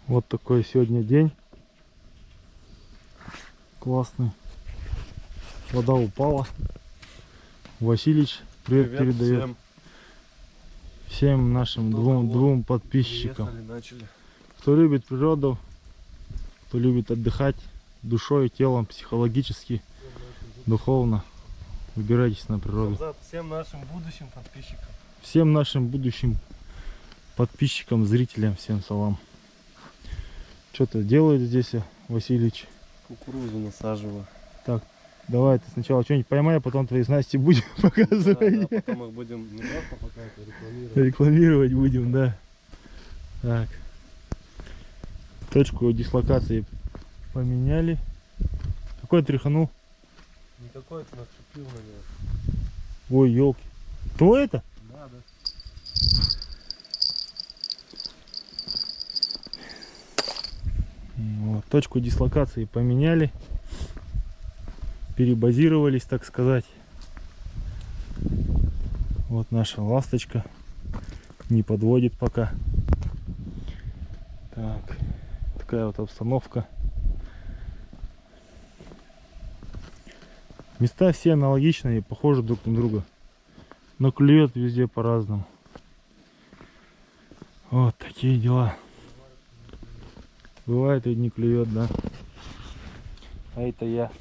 Вот такой сегодня день. Классный. Вода упала. Василич привет передает всем нашим двум подписчикам. Кто любит природу, кто любит отдыхать душой, телом, психологически, духовно, выбирайтесь на природу. Всем нашим будущим подписчикам. Всем нашим будущим подписчикам, зрителям, всем салам. Что-то делает здесь Василич. Кукурузу насаживаю. Так, давай ты сначала что-нибудь поймай, а потом твои снасти будем показывать. Да, потом их будем не просто показывать, а рекламировать. Рекламировать будем, да. Так. Точку дислокации поменяли. Какой тряханул? Никакой это наступил на него. Ой, елки. Кто это? Да, да. Вот, точку дислокации поменяли. Перебазировались, так сказать. Вот наша ласточка. Не подводит пока. Так. Такая вот обстановка. Места все аналогичные, похожи друг на друга. Но клюет везде по-разному. Вот такие дела. Бывает и не клюет, да. А это я.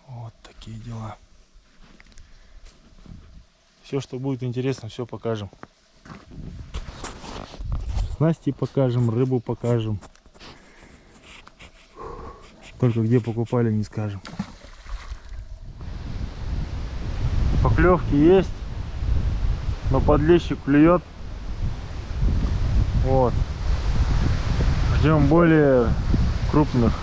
Вот такие дела. Все, что будет интересно, все покажем. Снасти покажем, рыбу покажем. Только где покупали, не скажем. Поклевки есть, но подлещик клюет. Вот. Ждем более крупных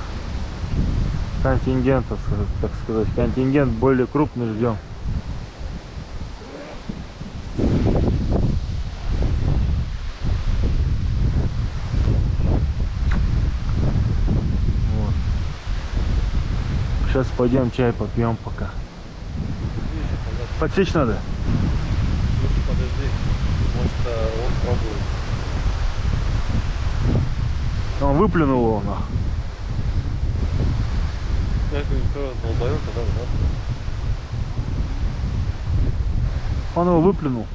контингентов, так сказать. Контингент более крупный ждем. Вот. Сейчас пойдем чай попьем пока. Подсечь надо. Подожди, может он пробует. Он выплюнул его нахуй. Я говорю, что долбоёт, тогда, да? Он его выплюнул.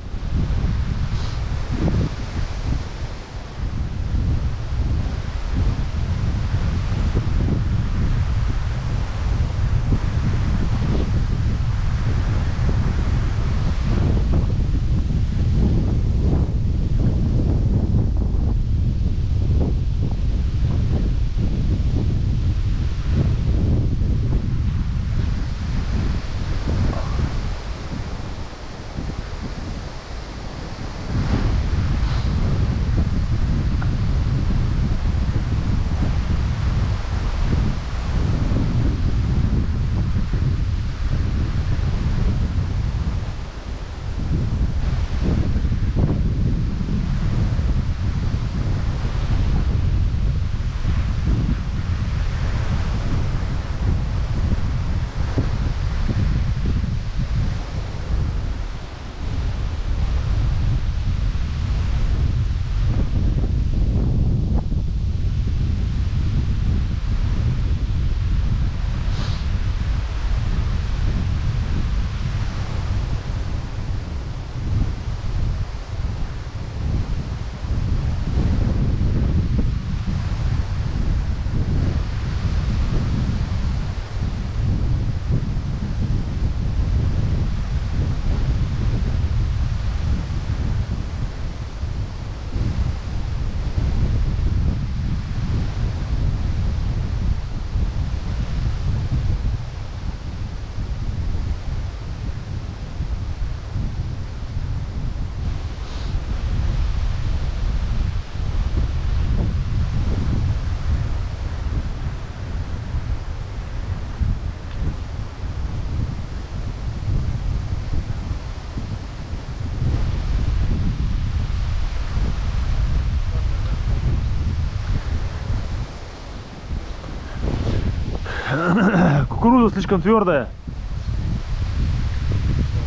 Кукуруза слишком твердая.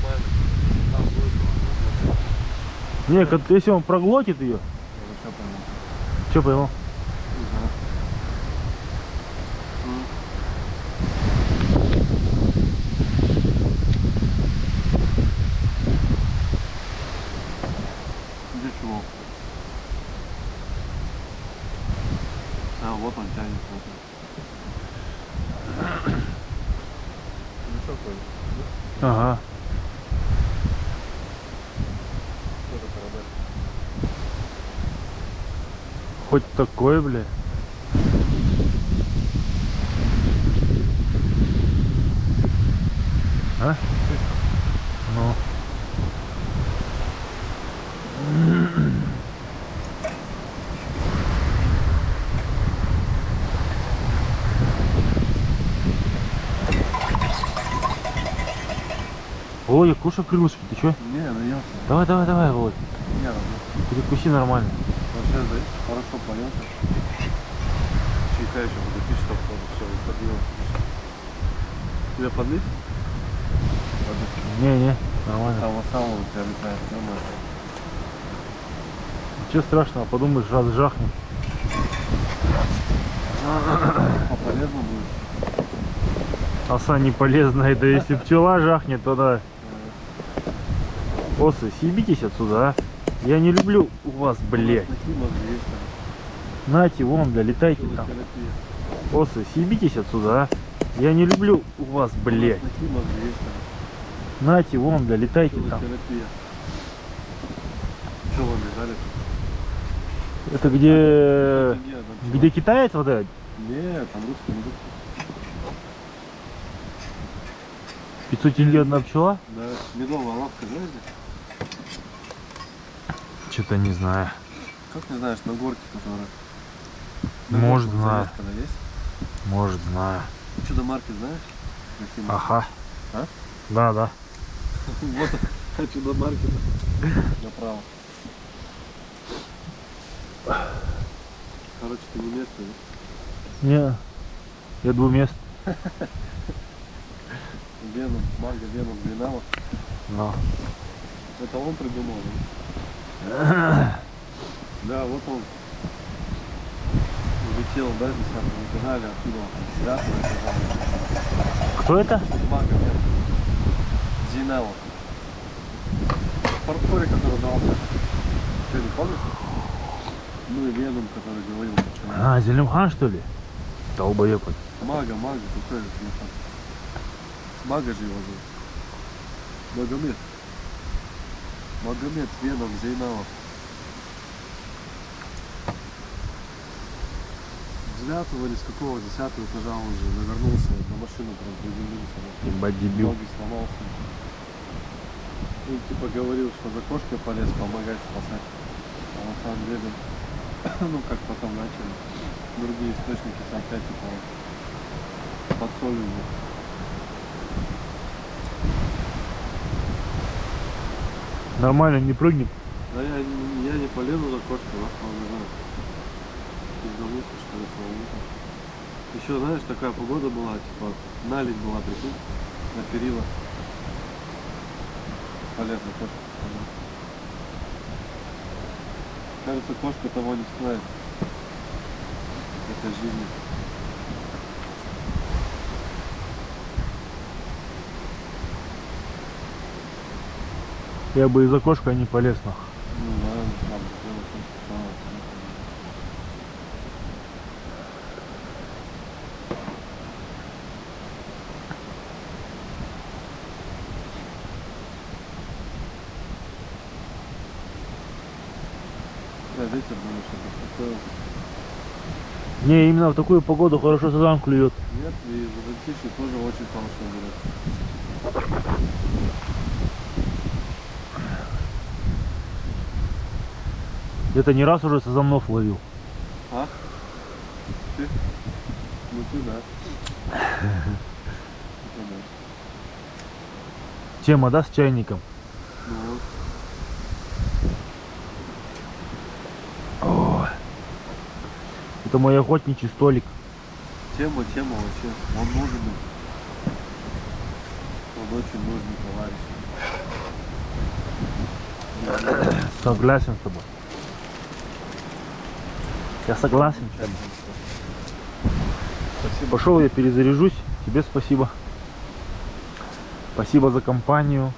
Нормально. Не, если он проглотит ее, Что понял? что поймал? Не знаю. Где чего? А, вот он тянет, вот он. Ну что понял? Ага. Что это корабель? Хоть такой, бля. А? Ну. Володя, кушай крылышки, ты чё? Не, наелся. Давай, давай, давай, Володя. Не, ну, Перекуси нормально. вот сейчас да, хорошо поелся. Чайка еще буду пить, чтобы все уходило. Тебя подлить? Воды. Не, нормально. Там вот самого у тебя летает, нормально. Чего страшного, подумаешь, раз жахнет. А полезно будет. Оса не полезная, да если пчела жахнет, то да. Осы, съебитесь отсюда, а. Я не люблю у вас, блядь. Нате, вон, бля, летайте там. Осы, съебитесь отсюда, а. Я не люблю у вас, блядь. Нате, вон, бля, летайте там. Что вы лежали? Это где китаец вот этот? Нет, там русский мужик. 500 тенге одна пчела? Да, медовая лавка, знаешь где? Что-то не знаю. Как не знаешь, на горке, которая... Может, горке знаю. когда есть? Может, знаю. Чудо-маркет знаешь? Какие Ага. А? Да. Вот чудо-маркет. Направо. Короче, ты не местный, да? Не, я двумест. Веном, манго, веном, двинало. Но. Это он придумал, да? Да, вот он улетел, да, здесь на канале, оттуда он связан. Кто это? Манго, веном. Зинало. В портфолио, который дался. Что, не помнишь? Ну и веном, который говорил. А, Зелимхан, что ли? Долбоёбан. Мага, какой же телефон? Мага же его зовут. Магомед, Веном, Зейналов. С 9-го или с какого, 10-го этажа он же навернулся на машину, прям приземлился. Ебать, дебил. Ноги сломался. И типа говорил, что за кошкой полез помогать спасать. А на самом деле, ну как потом начали, другие источники опять типа подсолили. Нормально, не прыгнет. Да я не полезу за кошкой, вас не знаю. Пиздануться, что ли, соломуха. Еще, знаешь, такая погода была, типа, наледь была, прикинь, на перила. Полез за кошкой. Кажется, кошка того не стоит. Это жизнь. Я бы из окошка не полез, нахуй. Ну, ладно, там, да, ветер, думаю, что беспокоился. Не, именно в такую погоду хорошо сазан клюет. Нет, и затишье тоже очень хорошо будет. Это не раз уже сазанов ловил. А? Ты? Ну ты да. Это да. Тема, да, с чайником? Ну вот. О, это мой охотничий столик. Тема вообще. Он нужен. Он очень нужный товарищ. Согласен с тобой. Я согласен с тобой. Спасибо. Пошел я перезаряжусь. Тебе спасибо. Спасибо за компанию.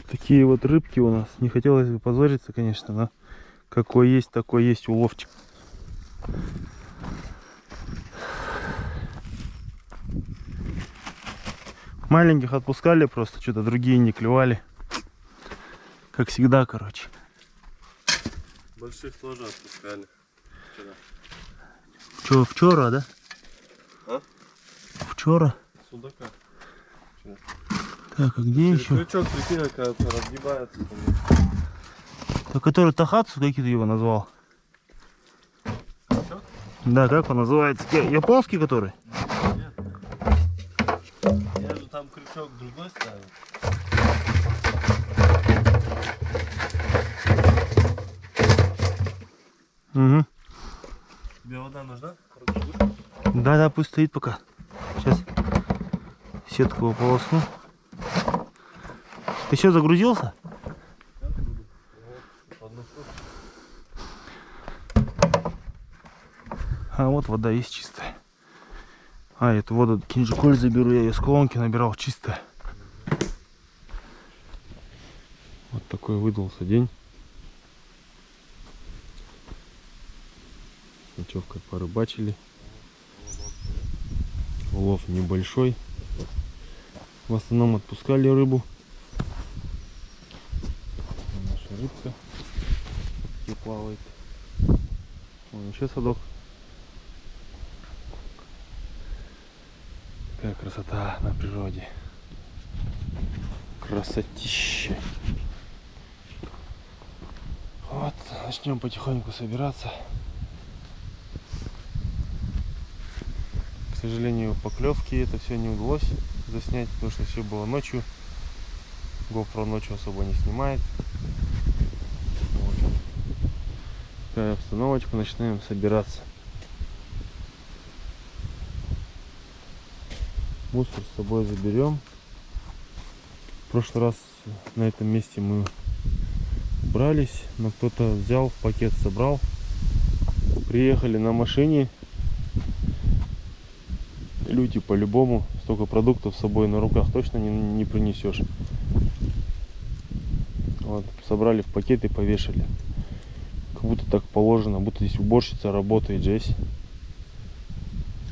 Такие вот рыбки у нас. Не хотелось бы позориться, конечно, но какой есть, такой есть уловчик. Маленьких отпускали просто, что-то другие не клевали. Как всегда, короче. Больших тоже отпускали вчера. Че, вчера, да? А? Вчера? Судака. Вчера. Так, а где еще? Крючок прикинь, когда-то разгибается. А который Тахацу, как ты его назвал? Крючок? Да, как он называется? Японский который? Нет. Я же там крючок другой ставил. Угу. Тебе вода нужна? Да, пусть стоит пока. Сейчас сетку ополосну. Ты что, загрузился? А вот вода есть чистая. А, эту воду кинжиколь заберу, я ее с колонки набирал, чистая. Вот такой выдался день. С ночевкой порыбачили. Улов небольшой. В основном отпускали рыбу. Наша рыбка и плавает. Вон еще садок. Какая красота на природе. Красотища. Вот, начнем потихоньку собираться. К сожалению, поклевки это все не удалось заснять, потому что все было ночью. GoPro ночью особо не снимает. Вот. Такая обстановочка, начинаем собираться. Мусор с собой заберем. В прошлый раз на этом месте мы убрались, но кто-то взял в пакет, собрал. Приехали на машине. Люди по-любому столько продуктов с собой на руках точно не принесешь. Вот, собрали в пакет и повешали. Как будто так положено, будто здесь уборщица работает здесь.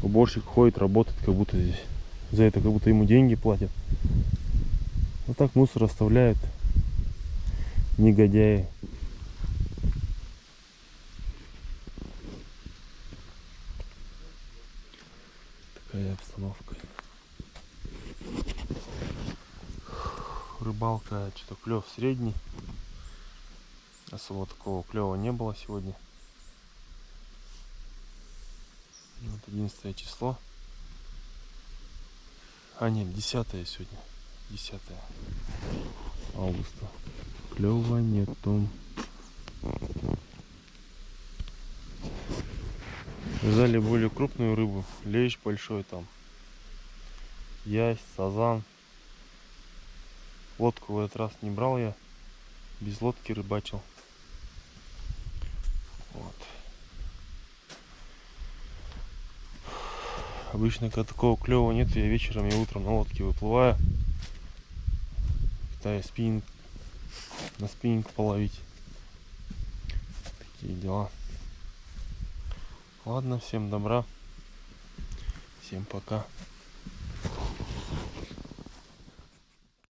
Уборщик ходит, работает, как будто здесь. За это как будто ему деньги платят. Вот так мусор оставляют негодяи. Такая обстановка. Рыбалка, что-то клев средний. Особо такого клева не было сегодня. Вот 11 число. А нет, 10 сегодня. 10 августа. Клева нету. Взяли более крупную рыбу. Лещ большой там. Ясь, сазан. Лодку в этот раз не брал я. Без лодки рыбачил. Вот. Обычно, когда такого клёва нет, я вечером и утром на лодке выплываю. Пытаюсь на спиннинг половить. Такие дела. Ладно, всем добра. Всем пока.